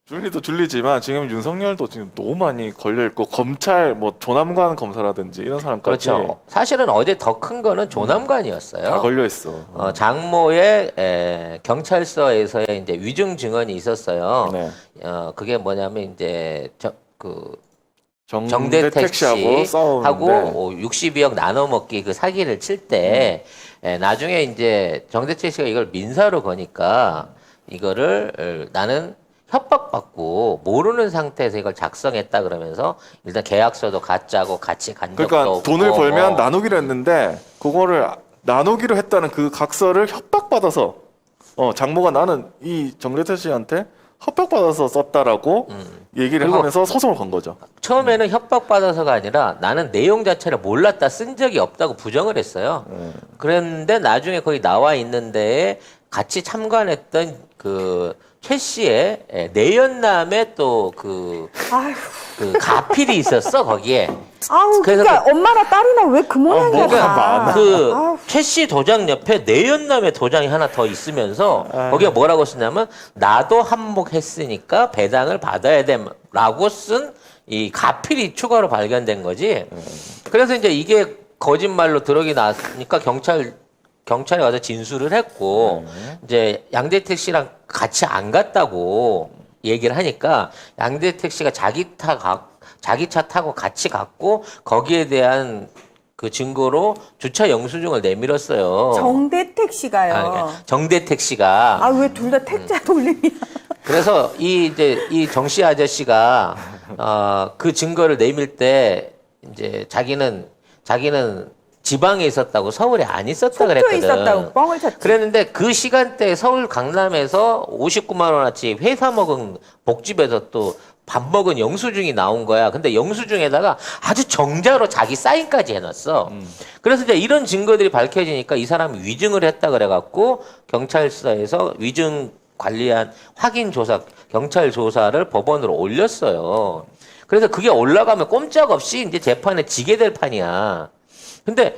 줄리도 줄리지만 지금 윤석열도 지금 너무 많이 걸려 있고 검찰 뭐 조남관 검사라든지 이런 사람까지 그렇죠. 사실은 어제 더 큰 거는 다 조남관이었어요. 걸려 있어. 장모의 경찰서에서의 이제 위증 증언이 있었어요. 네. 그게 뭐냐면 이제 정대택 정대택 씨하고 싸우는데 씨하고 62억 나눠 먹기 그 사기를 칠 때 나중에 이제 정대택 씨가 이걸 민사로 거니까 이거를 나는 협박받고 모르는 상태에서 이걸 작성했다 그러면서 일단 계약서도 가짜고 같이 간 적도 그러니까 없고 돈을 벌면 뭐. 나누기로 했는데 그거를 나누기로 했다는 그 각서를 협박받아서 장모가 나는 이 정대택 씨한테 협박받아서 썼다라고 얘기를 그리고 하면서 소송을 건 거죠. 처음에는 협박받아서가 아니라 나는 내용 자체를 몰랐다 쓴 적이 없다고 부정을 했어요. 그랬는데 나중에 거기 나와 있는데 같이 참관했던 그 최 씨의 내연남의 또 그 아휴, 가필이 있었어 거기에. 아우, 그래서 그러니까 엄마나 딸이나 왜 그 모양이야 뭐가 다. 많아. 아우. 최 씨 도장 옆에 내연남의 도장이 하나 더 있으면서 거기가 뭐라고 쓰냐면 나도 한몫했으니까 배당을 받아야 됨라고 쓴 이 가필이 추가로 발견된 거지. 그래서 이제 이게 거짓말로 들어기 나니까 경찰에 와서 진술을 했고 이제 양대택 씨랑 같이 안 갔다고 얘기를 하니까 양대택 씨가 자기 차 타고 같이 갔고 거기에 대한 그 증거로 주차 영수증을 내밀었어요. 정대택 씨가요. 그러니까 정대택 씨가 아, 왜 둘 다 택자 돌림이야? 그래서 이 정씨 아저씨가 그 증거를 내밀 때 이제 자기는 지방에 있었다고 서울에 안 있었다 속초에 그랬거든. 있었다고 뻥을 쳤지. 그랬는데 그 시간대에 서울 강남에서 59만 원어치 회사 먹은 복집에서 또 밥 먹은 영수증이 나온 거야. 근데 영수증에다가 아주 정자로 자기 사인까지 해놨어. 그래서 이제 이런 증거들이 밝혀지니까 이 사람이 위증을 했다 그래갖고 경찰서에서 위증 관리한 확인 조사, 경찰 조사를 법원으로 올렸어요. 그래서 그게 올라가면 꼼짝없이 이제 재판에 지게 될 판이야. 근데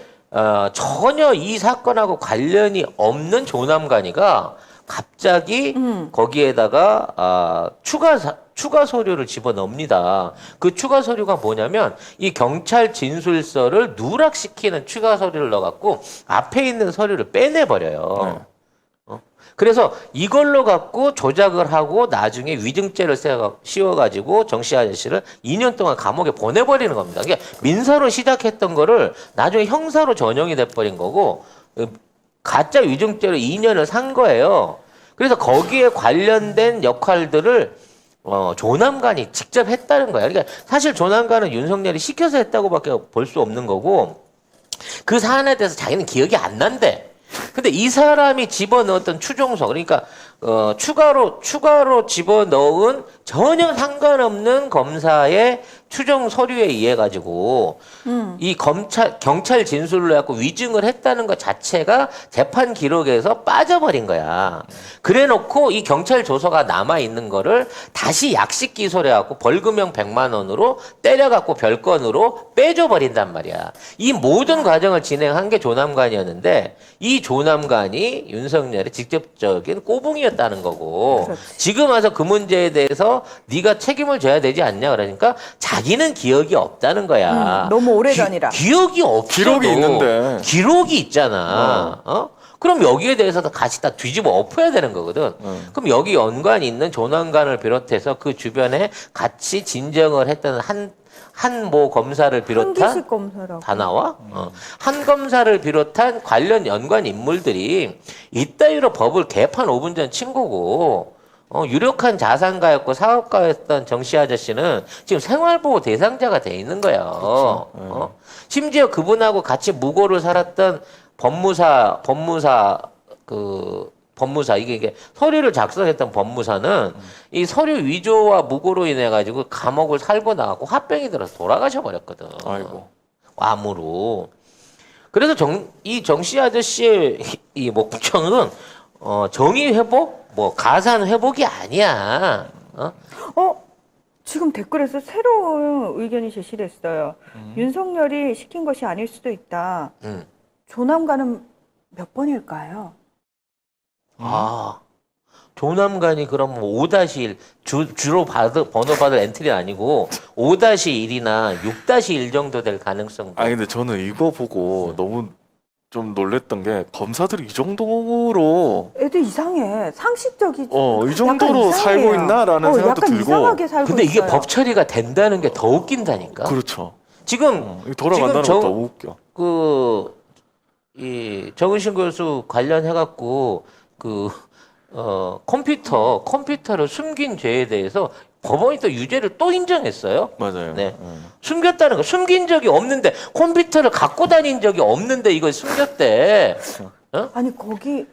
전혀 이 사건하고 관련이 없는 조남관이가 갑자기 거기에다가 추가 서류를 집어넣습니다. 그 추가 서류가 뭐냐면 이 경찰 진술서를 누락시키는 추가 서류를 넣어갖고 앞에 있는 서류를 빼내버려요. 그래서 이걸로 갖고 조작을 하고 나중에 위증죄를 씌워가지고 정씨 아저씨를 2년 동안 감옥에 보내버리는 겁니다. 그러니까 민사로 시작했던 거를 나중에 형사로 전형이 돼버린 거고 가짜 위증죄로 2년을 산 거예요. 그래서 거기에 관련된 역할들을 조남관이 직접 했다는 거예요. 그러니까 사실 조남관은 윤석열이 시켜서 했다고밖에 볼 수 없는 거고 그 사안에 대해서 자기는 기억이 안 난대. 근데 이 사람이 집어넣었던 추정서, 그러니까 추가로 집어넣은 전혀 상관없는 검사의 추정 서류에 의해 가지고 이 경찰 진술로 해갖고 위증을 했다는 것 자체가 재판 기록에서 빠져버린 거야. 그래놓고 이 경찰 조서가 남아 있는 거를 다시 약식 기소해갖고 벌금형 100만 원으로 때려갖고 별건으로 빼줘 버린단 말이야. 이 모든 과정을 진행한 게 조남관이었는데 이 조남관이 윤석열의 직접적인 꼬붕이었다는 거고. 그렇지. 지금 와서 그 문제에 대해서 네가 책임을 져야 되지 않냐 그러니까 자기는 기억이 없다는 거야. 너무 오래전이라. 기억이 없어도 기록이 있는데. 기록이 있잖아. 그럼 여기에 대해서도 같이 다 뒤집어 엎어야 되는 거거든. 그럼 여기 연관이 있는 조남관을 비롯해서 그 주변에 같이 진정을 했던 한 모 검사를 비롯한 한기식 검사라고. 다 나와? 한 검사를 비롯한 관련 연관 인물들이 이따위로 법을 개판 5분 전 친 거고 유력한 자산가였고 사업가였던 정씨 아저씨는 지금 생활보호 대상자가 돼 있는 거예요. 심지어 그분하고 같이 무고를 살았던 법무사 이게 서류를 작성했던 법무사는 이 서류 위조와 무고로 인해 가지고 감옥을 살고 나가고 화병이 들어서 돌아가셔 버렸거든. 아이고. 암으로. 그래서 이 정씨 아저씨의 이 목적은 정의 회복, 뭐 가산 회복이 아니야. 지금 댓글에서 새로운 의견이 제시됐어요. 윤석열이 시킨 것이 아닐 수도 있다. 조남관은 몇 번일까요? 조남관이 그럼 5-1 주로 번호 받을 엔트리는 아니고 5-1이나 6-1 정도 될 가능성. 아니 근데 저는 이거 보고 너무 좀 놀랬던 게 검사들이 이 정도로 애들 이상해. 상식적이지. 이 정도로 약간 살고 이상해요. 있나라는 생각도 약간 들고. 이상하게 살고 근데 이게 있어요. 법 처리가 된다는 게 더 웃긴다니까. 그렇죠. 지금 이거 돌아간다는 지금 것도 너무 웃겨. 이 정은신 교수 관련해 갖고 컴퓨터를 숨긴 죄에 대해서 법원이 또 유죄를 또 인정했어요. 맞아요. 네. 숨겼다는 거. 숨긴 적이 없는데 컴퓨터를 갖고 다닌 적이 없는데 이걸 숨겼대. 아니 거기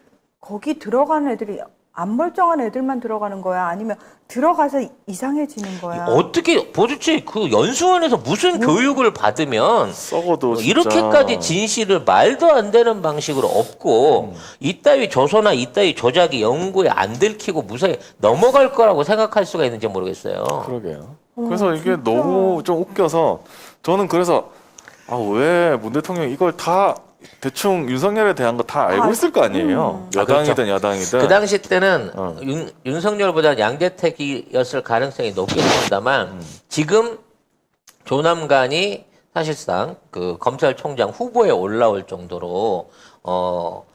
들어가는 애들이 안 멀쩡한 애들만 들어가는 거야? 아니면 들어가서 이상해지는 거야? 어떻게 도대체 그 연수원에서 무슨 교육을 받으면 썩어도 진짜. 이렇게까지 진실을 말도 안 되는 방식으로 엎고 이따위 조서나 이따위 조작이 연구에 안 들키고 무사히 넘어갈 거라고 생각할 수가 있는지 모르겠어요. 그러게요. 그래서 이게 진짜. 너무 좀 웃겨서 저는 그래서 왜 문 대통령 이걸 다 대충 윤석열에 대한 거 다 알고 있을 거 아니에요. 여당이든 그렇죠. 야당이든. 그 당시 때는 윤석열보다 양재택이었을 가능성이 높겠습니다만 지금 조남관이 사실상 그 검찰총장 후보에 올라올 정도로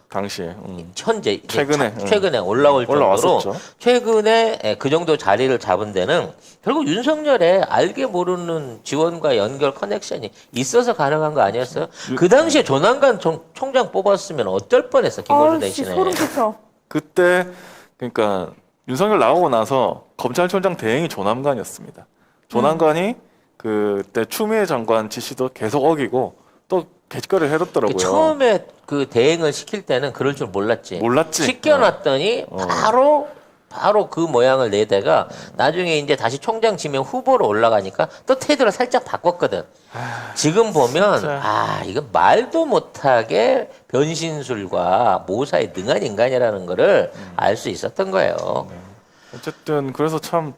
당시에 현재 이제 최근에, 최근에 올라올 정도로 올라왔었죠. 최근에 그 정도 자리를 잡은 데는 결국 윤석열의 알게 모르는 지원과 연결 커넥션이 있어서 가능한 거 아니었어요? 그 당시에 조남관 총장 뽑았으면 어쩔 뻔했어 김호준 아씨 대신에. 소름 끼쳐. 그때 그러니까 윤석열 나오고 나서 검찰총장 대행이 조남관이었습니다. 조남관이 그때 추미애 장관 지시도 계속 어기고 또 개짓거리를 해뒀더라고요. 처음에 그 대행을 시킬 때는 그럴 줄 몰랐지. 몰랐지. 시켜놨더니 바로 그 모양을 내다가 나중에 이제 다시 총장 지명 후보로 올라가니까 또 태도를 살짝 바꿨거든. 지금 보면 진짜. 이건 말도 못하게 변신술과 모사에 능한 인간이라는 거를 알 수 있었던 거예요. 어쨌든 그래서 참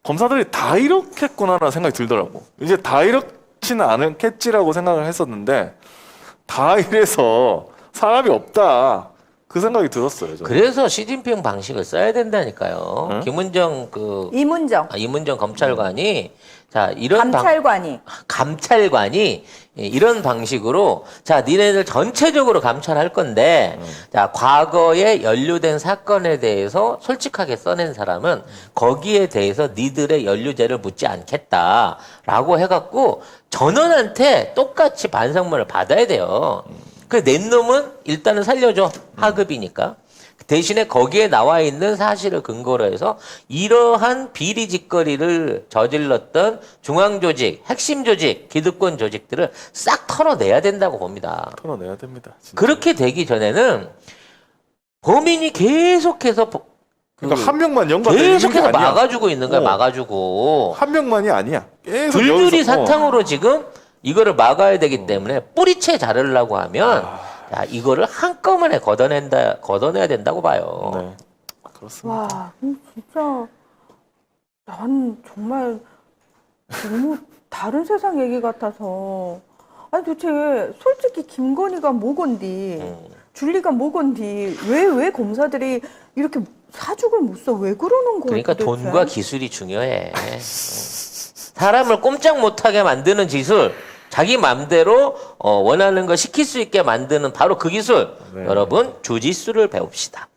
검사들이 다 이렇겠구나라는 생각이 들더라고. 이제 다 이렇지는 않겠지라고 생각을 했었는데 다 이래서 사람이 없다 그 생각이 들었어요. 저는. 그래서 시진핑 방식을 써야 된다니까요. 응? 이문정 검찰관이 자 이런 감찰관이 이런 방식으로 자 니네들 전체적으로 감찰할 건데 자 과거에 연루된 사건에 대해서 솔직하게 써낸 사람은 거기에 대해서 니들의 연루죄를 묻지 않겠다라고 해갖고 전원한테 똑같이 반성문을 받아야 돼요. 그 낸 놈은 일단은 살려줘. 하급이니까. 대신에 거기에 나와 있는 사실을 근거로 해서 이러한 비리짓거리를 저질렀던 중앙조직, 핵심 조직, 기득권 조직들을 싹 털어내야 된다고 봅니다. 털어내야 됩니다. 진짜. 그렇게 되기 전에는 범인이 계속해서 그러니까 한 명만 연관되는 게 계속해서 아니야. 막아주고 있는 거야. 막아주고. 한 명만이 아니야. 계속 줄줄이 여기서, 사탕으로 지금 이거를 막아야 되기 때문에 뿌리채 자르려고 하면 야, 이거를 한꺼번에 걷어내야 된다고 봐요. 네. 그렇습니다. 와 진짜 난 정말 너무 다른 세상 얘기 같아서 아니 도대체 솔직히 김건희가 뭐건디 줄리가 뭐건디 왜 검사들이 이렇게 사죽을 못 써? 왜 그러는 거야? 그러니까 도대체? 돈과 기술이 중요해. 사람을 꼼짝 못하게 만드는 기술, 자기 맘대로 원하는 거 시킬 수 있게 만드는 바로 그 기술. 네. 여러분 주짓수를 배웁시다.